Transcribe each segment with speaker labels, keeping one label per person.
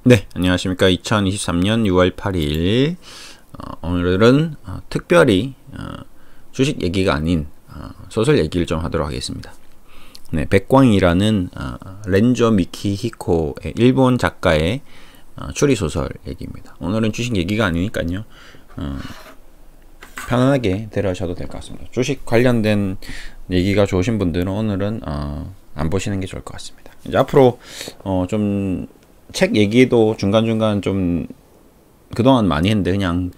Speaker 1: 네, 안녕하십니까. 2023년 6월 8일. 오늘은 특별히 주식 얘기가 아닌 소설 얘기를 좀 하도록 하겠습니다. 네, 백광이라는 렌조 미키히코의 일본 작가의 추리소설 얘기입니다. 오늘은 주식 얘기가 아니니까요. 편안하게 들으셔도 될 것 같습니다. 주식 관련된 얘기가 좋으신 분들은 오늘은 안 보시는 게 좋을 것 같습니다. 이제 앞으로 좀 책 얘기도 중간중간 좀 그동안 많이 했는데 그냥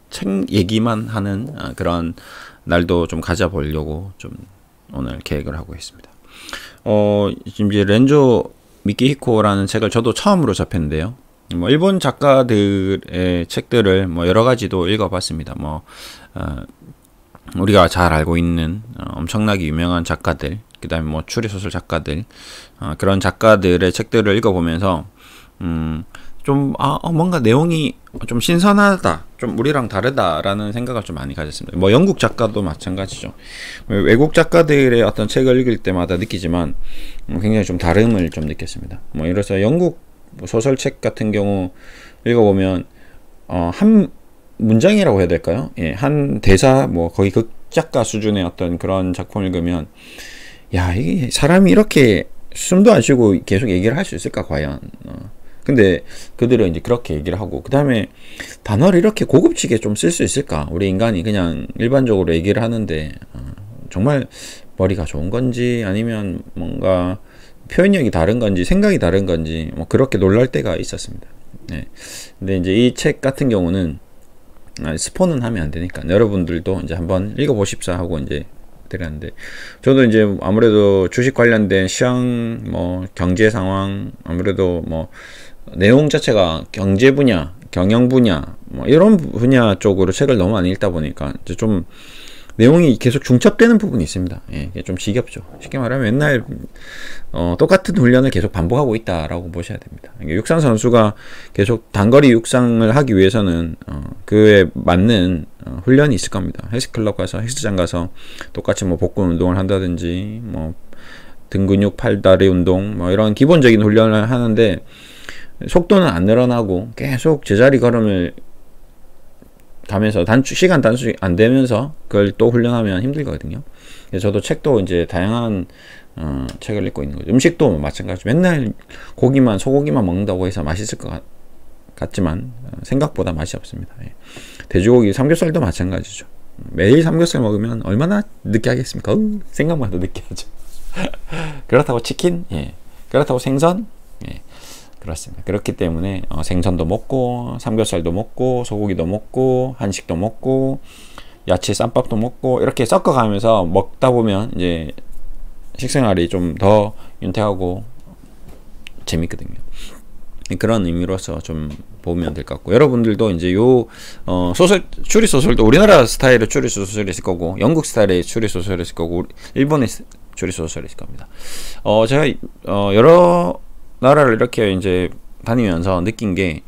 Speaker 1: 책 얘기만 하는 그런 날도 좀 가져보려고 좀 오늘 계획을 하고 있습니다. 지금 이제 렌조 미키히코라는 책을 저도 처음으로 접했는데요. 뭐 일본 작가들의 책들을 뭐 여러 가지도 읽어봤습니다. 우리가 잘 알고 있는 엄청나게 유명한 작가들, 그다음에 뭐 추리소설 작가들, 그런 작가들의 책들을 읽어보면서 뭔가 내용이 좀 신선하다, 좀 우리랑 다르다라는 생각을 좀 많이 가졌습니다. 뭐 영국 작가도 마찬가지죠. 외국 작가들의 어떤 책을 읽을 때마다 느끼지만 굉장히 좀 다름을 좀 느꼈습니다. 뭐 이래서 영국 소설책 같은 경우 읽어보면 한 문장이라고 해야 될까요? 예, 한 대사, 뭐 거의 극작가 수준의 어떤 그런 작품을 읽으면 야, 이게 사람이 이렇게 숨도 안 쉬고 계속 얘기를 할 수 있을까 과연? 근데 그들은 이제 그렇게 얘기를 하고, 그 다음에 단어를 이렇게 고급지게 좀 쓸 수 있을까? 우리 인간이 그냥 일반적으로 얘기를 하는데 정말 머리가 좋은 건지 아니면 뭔가 표현력이 다른 건지 생각이 다른 건지 뭐 그렇게 놀랄 때가 있었습니다. 네. 근데 이제 이 책 같은 경우는 스포는 하면 안 되니까 여러분들도 이제 한번 읽어보십사 하고 이제 드렸는데, 저도 이제 아무래도 주식 관련된 시황, 뭐 경제 상황, 아무래도 뭐 내용 자체가 경제 분야, 경영 분야, 뭐 이런 분야 쪽으로 책을 너무 많이 읽다 보니까 이제 좀 내용이 계속 중첩되는 부분이 있습니다. 예, 이게 좀 지겹죠. 쉽게 말하면 맨날 똑같은 훈련을 계속 반복하고 있다라고 보셔야 됩니다. 육상 선수가 계속 단거리 육상을 하기 위해서는 그에 맞는 훈련이 있을 겁니다. 헬스클럽 가서, 헬스장 가서 똑같이 뭐 복근 운동을 한다든지 뭐 등 근육, 팔다리 운동, 뭐 이런 기본적인 훈련을 하는데 속도는 안 늘어나고 계속 제자리 걸음을 가면서 시간 단축이 안 되면서 그걸 또 훈련하면 힘들거든요. 그래서 저도 책도 이제 다양한 책을 읽고 있는 거죠. 음식도 마찬가지. 맨날 소고기만 먹는다고 해서 맛있을 것 같지만 생각보다 맛이 없습니다. 예. 돼지고기, 삼겹살도 마찬가지죠. 매일 삼겹살 먹으면 얼마나 느끼하겠습니까? 생각만 해도 느끼하죠. 그렇다고 치킨, 예. 그렇다고 생선, 예. 그렇습니다. 그렇기 때문에 생선도 먹고 삼겹살도 먹고 소고기도 먹고 한식도 먹고 야채 쌈밥도 먹고 이렇게 섞어가면서 먹다 보면 이제 식생활이 좀 더 윤택하고 재밌거든요. 그런 의미로서 좀 보면 될 것 같고, 여러분들도 이제 요 추리 소설도 우리나라 스타일의 추리 소설이 있을 거고, 영국 스타일의 추리 소설이 있을 거고, 일본의 추리 소설이 있을 겁니다. 제가 여러 나라를 이렇게 이제 다니면서 느낀 게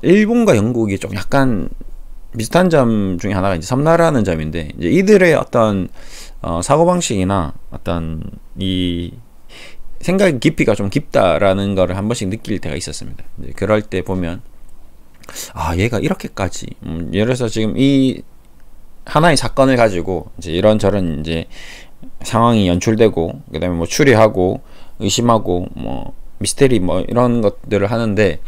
Speaker 1: 일본과 영국이 좀 약간 비슷한 점 중에 하나가 이제 섬나라는 점인데, 이제 이들의 어떤 사고방식이나 어떤 이 생각의 깊이가 좀 깊다라는 거를 한 번씩 느낄 때가 있었습니다. 이제 그럴 때 보면 얘가 이렇게까지 예를 들어서 지금 이 하나의 사건을 가지고 이제 이런저런 이제 상황이 연출되고, 그다음에 뭐 추리하고 의심하고 뭐 미스테리 뭐 이런 것들을 하는데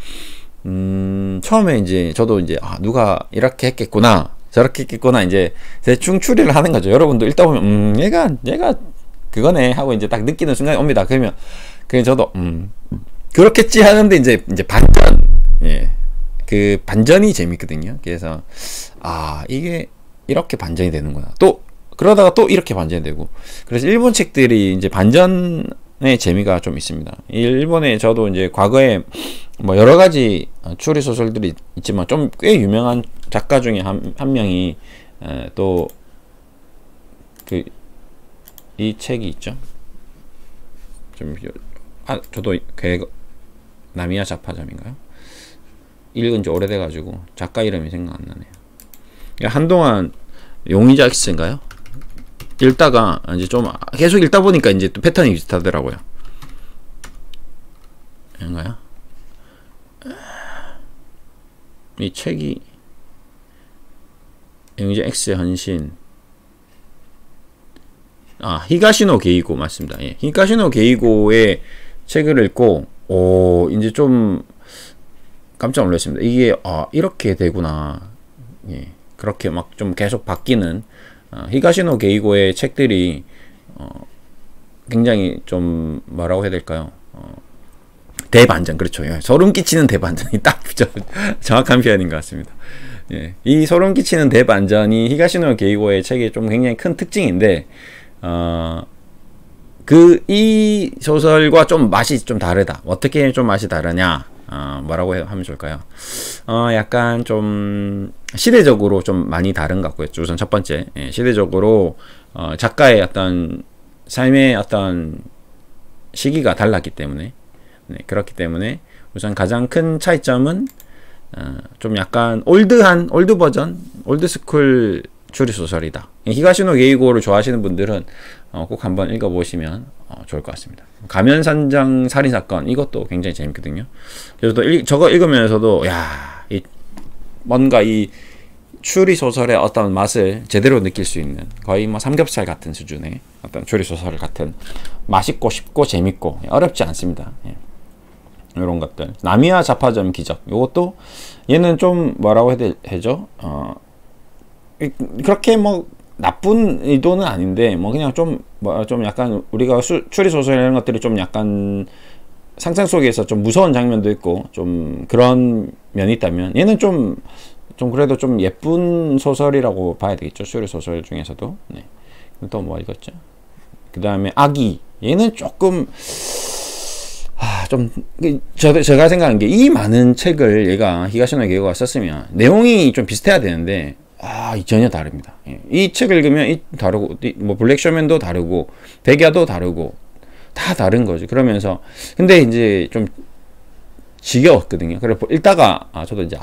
Speaker 1: 처음에 이제 저도 이제 누가 이렇게 했겠구나 저렇게 했겠구나 이제 대충 추리를 하는 거죠. 여러분도 읽다 보면 얘가 그거네 하고 이제 딱 느끼는 순간이 옵니다. 그러면 저도 그렇겠지 하는데 이제 반전, 예, 그 반전이 재밌거든요. 그래서 이게 이렇게 반전이 되는구나, 또 그러다가 또 이렇게 반전이 되고, 그래서 일본 책들이 이제 반전의 재미가 좀 있습니다. 일본에 저도 이제 과거에 뭐 여러 가지 추리 소설들이 있지만 좀 꽤 유명한 작가 중에 한 명이 또 이 책이 있죠. 저도 나미야 자파점인가요? 읽은 지 오래돼가지고 작가 이름이 생각 안 나네요. 한동안 용의자식인가요? 읽다가 이제 좀 계속 읽다 보니까 이제 또 패턴이 비슷하더라고요. 이런가요? 이 책이 영재 X의 헌신. 아, 히가시노 게이고 맞습니다. 예. 히가시노 게이고의 책을 읽고 이제 좀 깜짝 놀랐습니다. 이게 이렇게 되구나. 예. 그렇게 막 좀 계속 바뀌는 히가시노 게이고의 책들이 굉장히 좀 뭐라고 해야 될까요? 대반전, 그렇죠. 예. 소름 끼치는 대반전이 딱 정확한 표현인 것 같습니다. 예. 이 소름 끼치는 대반전이 히가시노 게이고의 책의 좀 굉장히 큰 특징인데 이 소설과 좀 맛이 좀 다르다. 어떻게 좀 맛이 다르냐? 뭐라고 하면 좋을까요? 약간 좀 시대적으로 좀 많이 다른 것 같고요. 우선 첫 번째, 예, 시대적으로 작가의 어떤 삶의 어떤 시기가 달랐기 때문에, 네, 그렇기 때문에 우선 가장 큰 차이점은 좀 약간 올드 버전, 올드스쿨 추리소설이다. 히가시노 게이고를 좋아하시는 분들은 꼭 한번 읽어보시면 좋을 것 같습니다. 가면산장 살인사건, 이것도 굉장히 재밌거든요. 그래서 저거 읽으면서도 뭔가 이 추리소설의 어떤 맛을 제대로 느낄 수 있는, 거의 뭐 삼겹살 같은 수준의 어떤 추리소설 같은, 맛있고 쉽고 재밌고 어렵지 않습니다. 예. 이런 것들. 나미야 자파점 기적, 이것도 얘는 좀 뭐라고 해야 되죠? 그렇게 뭐 나쁜 의도는 아닌데 뭐 그냥 좀 약간 우리가 추리소설 이런 것들이 좀 약간 상상 속에서 좀 무서운 장면도 있고 좀 그런 면이 있다면, 얘는 좀 그래도 좀 예쁜 소설이라고 봐야 되겠죠. 추리소설 중에서도. 네. 또 뭐 읽었죠? 그 다음에 아기, 얘는 조금 제가 생각한 게, 이 많은 책을 얘가 히가시노 게이고가 썼으면 내용이 좀 비슷해야 되는데 전혀 다릅니다. 예. 이 책을 읽으면 다르고, 뭐 블랙쇼맨도 다르고 백야도 다르고 다 다른 거죠. 그러면서 근데 이제 좀 지겨웠거든요. 그래 읽다가 저도 이제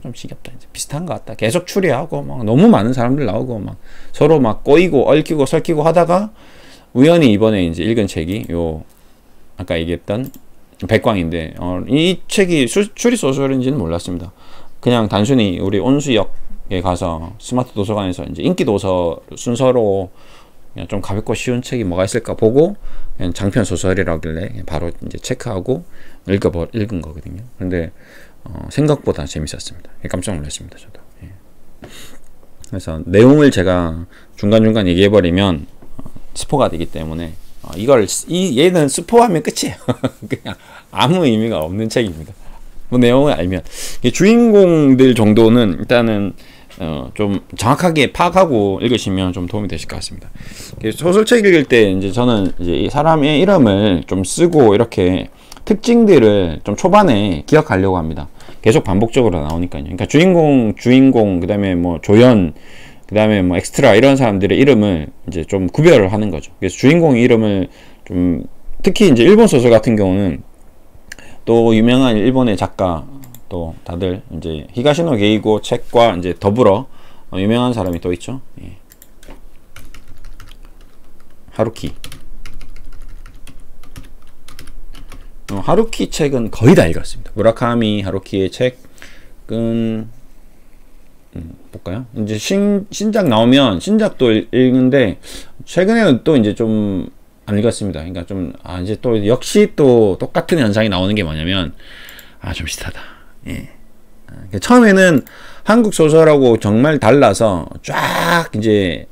Speaker 1: 좀 지겹다, 이제 비슷한 것 같다. 계속 추리하고 막 너무 많은 사람들 나오고 막 서로 막 꼬이고 얽히고 설키고 하다가 우연히 이번에 이제 읽은 책이 요 아까 얘기했던 백광인데, 이 책이 추리 소설인지는 몰랐습니다. 그냥 단순히 우리 온수역에 가서 스마트 도서관에서 이제 인기 도서 순서로 그냥 좀 가볍고 쉬운 책이 뭐가 있을까 보고 그냥 장편 소설이라길래 바로 이제 체크하고 읽은 거거든요. 근데 생각보다 재밌었습니다. 깜짝 놀랐습니다, 저도. 예. 그래서 내용을 제가 중간중간 얘기해버리면 스포가 되기 때문에 얘는 스포하면 끝이에요. 그냥 아무 의미가 없는 책입니다. 뭐 내용을 알면. 주인공들 정도는 일단은 좀 정확하게 파악하고 읽으시면 좀 도움이 되실 것 같습니다. 소설책 읽을 때 이제 저는 이제 이 사람의 이름을 좀 쓰고 이렇게 특징들을 좀 초반에 기억하려고 합니다. 계속 반복적으로 나오니까요. 그러니까 주인공, 그 다음에 뭐 조연, 그 다음에 뭐 엑스트라, 이런 사람들의 이름을 이제 좀 구별을 하는 거죠. 그래서 주인공의 이름을 좀, 특히 이제 일본 소설 같은 경우는 또 유명한 일본의 작가, 또 다들 이제 히가시노 게이고 책과 이제 더불어 유명한 사람이 또 있죠. 예. 하루키. 하루키 책은 거의 다 읽었습니다. 무라카미 하루키의 책은 볼까요? 이제 신작 나오면 신작도 읽는데 최근에는 또 이제 좀 안 읽었습니다. 그러니까 좀 이제 또 역시 또 똑같은 현상이 나오는 게 뭐냐면 좀 비슷하다. 예. 처음에는 한국 소설하고 정말 달라서 쫙 이제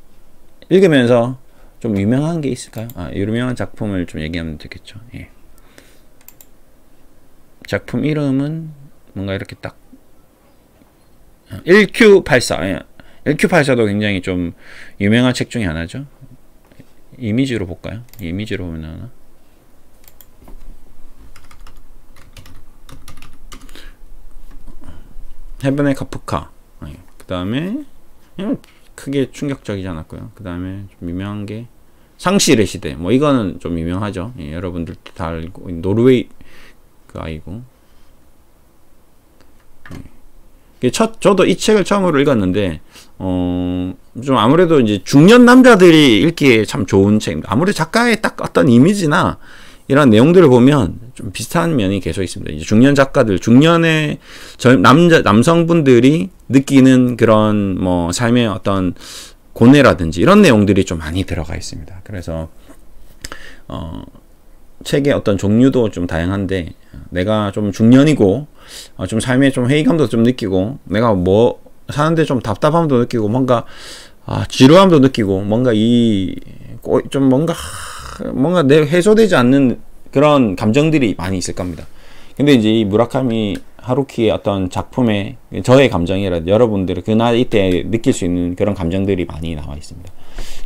Speaker 1: 읽으면서 좀 유명한 게 있을까요? 유명한 작품을 좀 얘기하면 되겠죠. 예. 작품 이름은 뭔가 이렇게 딱 1Q84. 1Q84도 굉장히 좀 유명한 책 중에 하나죠. 이미지로 볼까요? 이미지로 보면 하나? 헤븐의 카프카. 그 다음에 크게 충격적이지 않았고요. 그 다음에 좀 유명한 게 상실의 시대. 뭐 이거는 좀 유명하죠. 예, 여러분들도 다 알고, 노르웨이 그 아이고. 저도 이 책을 처음으로 읽었는데 좀 아무래도 이제 중년 남자들이 읽기에 참 좋은 책입니다. 아무래도 작가의 딱 어떤 이미지나 이런 내용들을 보면 좀 비슷한 면이 계속 있습니다. 이제 중년 작가들, 중년의 남성분들이 느끼는 그런 뭐 삶의 어떤 고뇌라든지 이런 내용들이 좀 많이 들어가 있습니다. 그래서 책의 어떤 종류도 좀 다양한데, 내가 좀 중년이고 좀 삶에 좀 회의감도 좀 느끼고, 내가 뭐 사는데 좀 답답함도 느끼고, 뭔가 지루함도 느끼고, 뭔가 좀 뭔가 내 해소되지 않는 그런 감정들이 많이 있을 겁니다. 근데 이제 이 무라카미 하루키의 어떤 작품에 저의 감정이라 여러분들이 그 나이 때 느낄 수 있는 그런 감정들이 많이 나와 있습니다.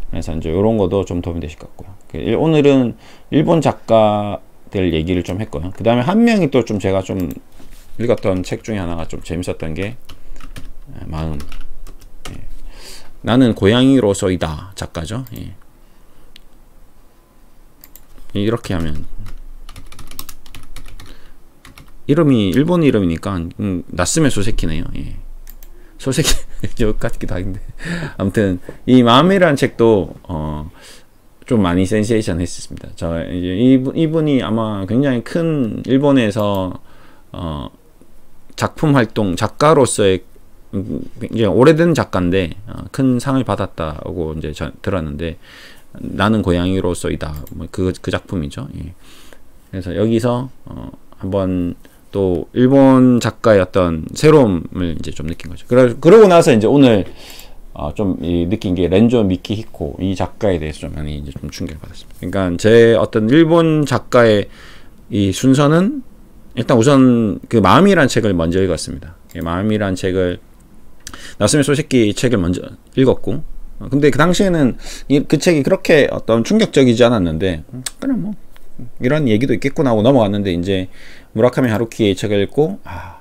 Speaker 1: 그래서 이제 이런 것도 좀 도움이 되실 것 같고요. 오늘은 일본 작가들 얘기를 좀 했고요. 그 다음에 한 명이 또 좀 제가 좀 읽었던 책 중에 하나가 좀 재밌었던 게 마음. 나는 고양이로서이다 작가죠. 이렇게 하면 이름이 일본 이름이니까 나스메 소세키네요. 소세키 같기도 한데 아무튼 이 마음이라는 책도 좀 많이 센세이션 했었습니다. 저 이제 이분이 아마 굉장히 큰 일본에서 작품 활동 작가로서의 이제 오래된 작가인데 큰 상을 받았다고 이제 들었는데, 나는 고양이로서이다 그 작품이죠. 그래서 여기서 한번 또 일본 작가의 어떤 새로움을 이제 좀 느낀 거죠. 그러고 나서 이제 오늘 좀 느낀 게 렌조 미키히코 이 작가에 대해서 좀 많이 이제 좀 충격을 받았습니다. 그러니까 제 어떤 일본 작가의 이 순서는 일단 우선 그 마음이란 책을 먼저 읽었습니다. 마음이란 책을 나스메 소세키 책을 먼저 읽었고, 근데 그 당시에는 그 책이 그렇게 어떤 충격적이지 않았는데, 그냥 뭐 이런 얘기도 있겠구나 하고 넘어갔는데, 이제 무라카미 하루키의 책을 읽고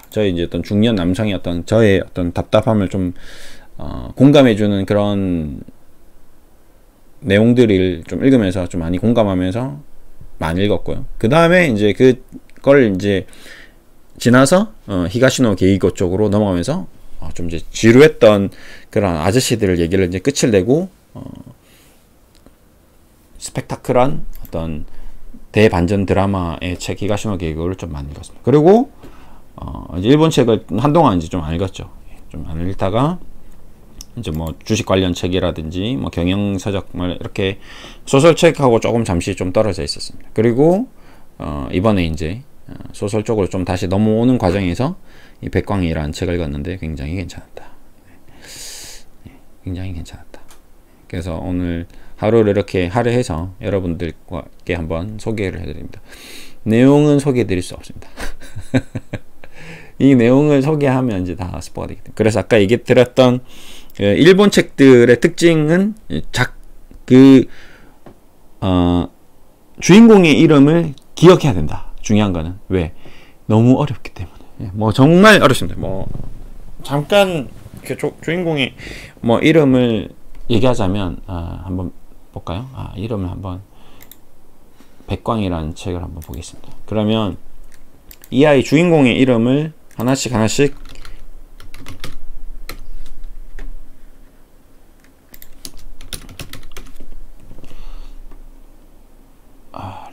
Speaker 1: 저의 이제 어떤 중년 남성의 어떤 저의 어떤 답답함을 좀 공감해주는 그런 내용들을 좀 읽으면서 좀 많이 공감하면서 많이 읽었고요. 그 다음에 이제 그걸 이제 지나서 히가시노 게이고 쪽으로 넘어가면서 좀 이제 지루했던 그런 아저씨들 얘기를 이제 끝을 내고 스펙타클한 어떤 대반전 드라마의 책 히가시노 게이고를 좀 많이 읽었습니다. 그리고 이제 일본 책을 한동안 이제 좀 안 읽었죠. 좀 안 읽다가 이제 뭐 주식 관련 책이라든지 뭐 경영 서적 이렇게 소설책하고 조금 잠시 좀 떨어져 있었습니다. 그리고 이번에 이제 소설 쪽으로 좀 다시 넘어오는 과정에서 이 백광이라는 책을 읽었는데 굉장히 괜찮았다. 굉장히 괜찮았다. 그래서 오늘 하루를 이렇게 할애해서 여러분들께 한번 소개를 해드립니다. 내용은 소개해드릴 수 없습니다. 이 내용을 소개하면 이제 다 스포가 되기 때문에. 그래서 아까 얘기 드렸던 일본 책들의 특징은 주인공의 이름을 기억해야 된다. 중요한 거는 왜? 너무 어렵기 때문에. 뭐 정말 어렵습니다. 뭐 잠깐 주인공의 뭐 이름을 얘기하자면 한번 볼까요? 이름을 한번 백광이라는 책을 한번 보겠습니다. 그러면 이 아이 주인공의 이름을 하나씩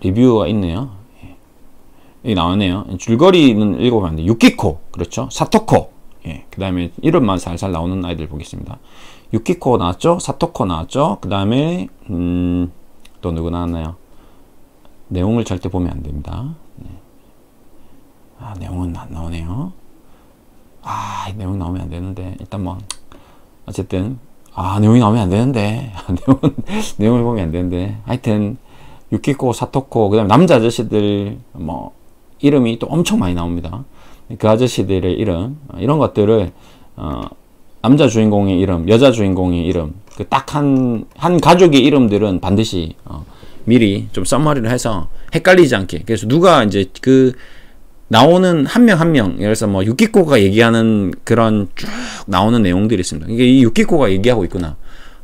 Speaker 1: 리뷰가 있네요. 여기 나오네요. 줄거리는 읽어보면 안 돼. 유키코, 그렇죠? 사토코. 그 다음에 이름만 살살 나오는 아이들 보겠습니다. 유키코 나왔죠? 사토코 나왔죠? 그 다음에 또 누구 나왔나요? 내용을 절대 보면 안 됩니다. 내용은 안 나오네요. 내용 나오면 안 되는데 일단 뭐 어쨌든 내용이 나오면 안 되는데 내용을 보면 안 되는데 하여튼 유키코, 사토코, 그 다음에 남자 아저씨들 뭐 이름이 또 엄청 많이 나옵니다. 그 아저씨들의 이름 이런 것들을 남자 주인공의 이름, 여자 주인공의 이름, 그 딱 한 가족의 이름들은 반드시 미리 좀 썸머리를 해서 헷갈리지 않게. 그래서 누가 이제 나오는 한 명 한 명, 예를 들어서 뭐 유키코가 얘기하는 그런 쭉 나오는 내용들이 있습니다. 이게 이 유키코가 얘기하고 있구나,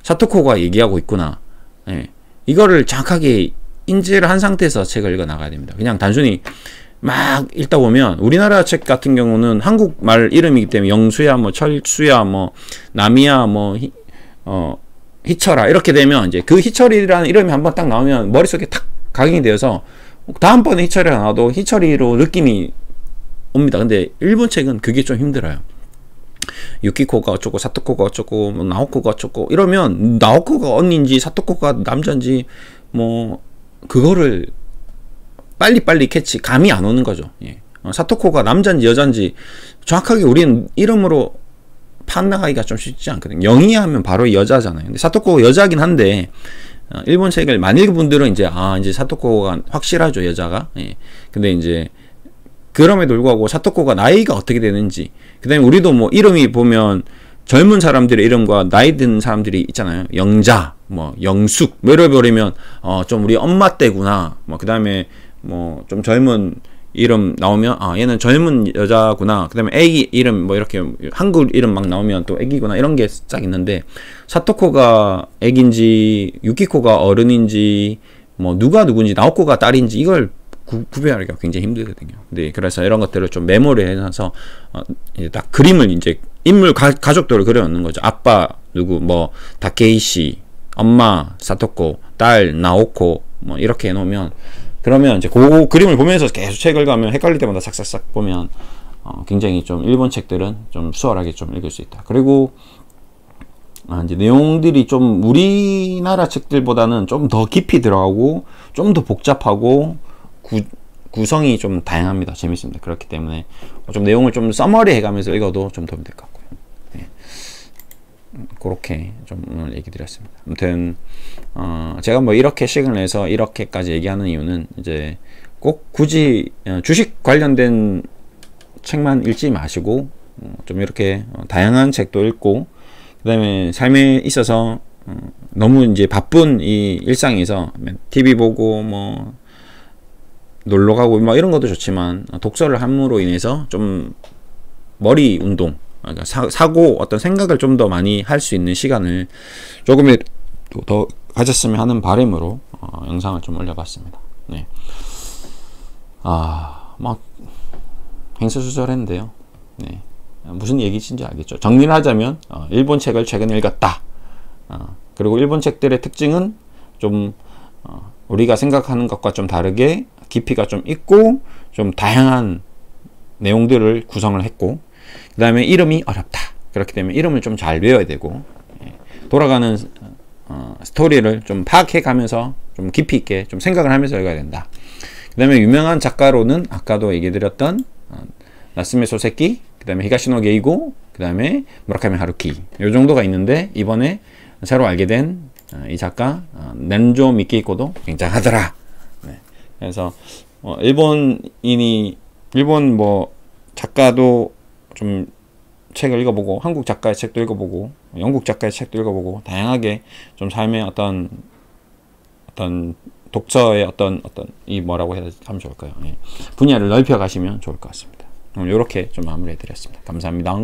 Speaker 1: 사토코가 얘기하고 있구나. 이거를 정확하게 인지를 한 상태에서 책을 읽어 나가야 됩니다. 그냥 단순히 막 읽다 보면 우리나라 책 같은 경우는 한국말 이름이기 때문에 영수야, 뭐 철수야, 뭐 남이야, 뭐 희철아 이렇게 되면 이제 그 희철이라는 이름이 한번 딱 나오면 머릿속에 탁 각인이 되어서 다음번에 희철이가 나와도 희철이로 느낌이 옵니다. 근데 일본 책은 그게 좀 힘들어요. 유키코가 어쩌고 사토코가 어쩌고 뭐 나오코가 어쩌고 이러면 나오코가 언니인지 사토코가 남자인지 뭐 그거를 빨리빨리 캐치 감이 안 오는 거죠. 예. 사토코가 남자인지 여자인지 정확하게 우리는 이름으로 판단하기가 좀 쉽지 않거든요. 영희 하면 바로 여자잖아요. 근데 사토코가 여자긴 한데 일본 책을 많이 읽은 분들은 이제 이제 사토코가 확실하죠, 여자가. 예. 근데 이제 그럼에도 불구하고 사토코가 나이가 어떻게 되는지, 그 다음에 우리도 뭐 이름이 보면 젊은 사람들의 이름과 나이 든 사람들이 있잖아요. 영자, 뭐 영숙, 뭐 이래 버리면 좀 우리 엄마 때구나. 뭐 그 다음에 뭐 좀 젊은 이름 나오면 얘는 젊은 여자구나. 그 다음에 애기 이름 뭐 이렇게 한국 이름 막 나오면 또 애기구나, 이런 게 딱 있는데, 사토코가 애기인지 유키코가 어른인지 뭐 누가 누군지 나오코가 딸인지 이걸 구별하기가 굉장히 힘들거든요. 네, 그래서 이런 것들을 좀 메모를 해놔서 이제 딱 그림을 이제 인물 가족들을 그려놓는 거죠. 아빠 누구, 뭐 다케이시, 엄마 사토코, 딸 나오코, 뭐 이렇게 해놓으면, 그러면 이제 그 그림을 보면서 계속 책을 가면 헷갈릴 때마다 싹싹싹 보면 굉장히 좀 일본 책들은 좀 수월하게 좀 읽을 수 있다. 그리고 이제 내용들이 좀 우리나라 책들보다는 좀 더 깊이 들어가고 좀 더 복잡하고 구성이 좀 다양합니다. 재밌습니다. 그렇기 때문에 좀 내용을 좀 서머리 해가면서 읽어도 좀 도움이 될 것 같고요. 네. 그렇게 좀 오늘 얘기 드렸습니다. 아무튼 제가 뭐 이렇게 시간을 내서 이렇게까지 얘기하는 이유는 이제 꼭 굳이 주식 관련된 책만 읽지 마시고 좀 이렇게 다양한 책도 읽고, 그 다음에 삶에 있어서 너무 이제 바쁜 이 일상에서 TV 보고 뭐 놀러 가고 뭐 이런 것도 좋지만 독서를 함으로 인해서 좀 머리 운동, 그러니까 사고 어떤 생각을 좀 더 많이 할 수 있는 시간을 조금이라도 더 가졌으면 하는 바람으로 영상을 좀 올려봤습니다. 네. 막 횡설수설했는데요. 네. 무슨 얘기인지 알겠죠. 정리를 하자면 일본 책을 최근에 읽었다. 그리고 일본 책들의 특징은 좀 우리가 생각하는 것과 좀 다르게 깊이가 좀 있고 좀 다양한 내용들을 구성을 했고, 그 다음에 이름이 어렵다. 그렇기 때문에 이름을 좀 잘 외워야 되고, 돌아가는 스토리를 좀 파악해 가면서 좀 깊이 있게 좀 생각을 하면서 읽어야 된다. 그 다음에 유명한 작가로는 아까도 얘기 드렸던 나스메 소세키, 그 다음에 히가시노 게이고, 그 다음에 무라카미 하루키, 요 정도가 있는데, 이번에 새로 알게 된 이 작가 넨조 미키히코도 굉장하더라. 네. 그래서 일본 뭐 작가도 좀 책을 읽어보고, 한국 작가의 책도 읽어보고, 영국 작가의 책도 읽어보고, 다양하게 좀 삶의 어떤 독서의 어떤 이 뭐라고 해야 하면 좋을까요? 예. 분야를 넓혀 가시면 좋을 것 같습니다. 오늘 이렇게 좀 마무리해 드렸습니다. 감사합니다.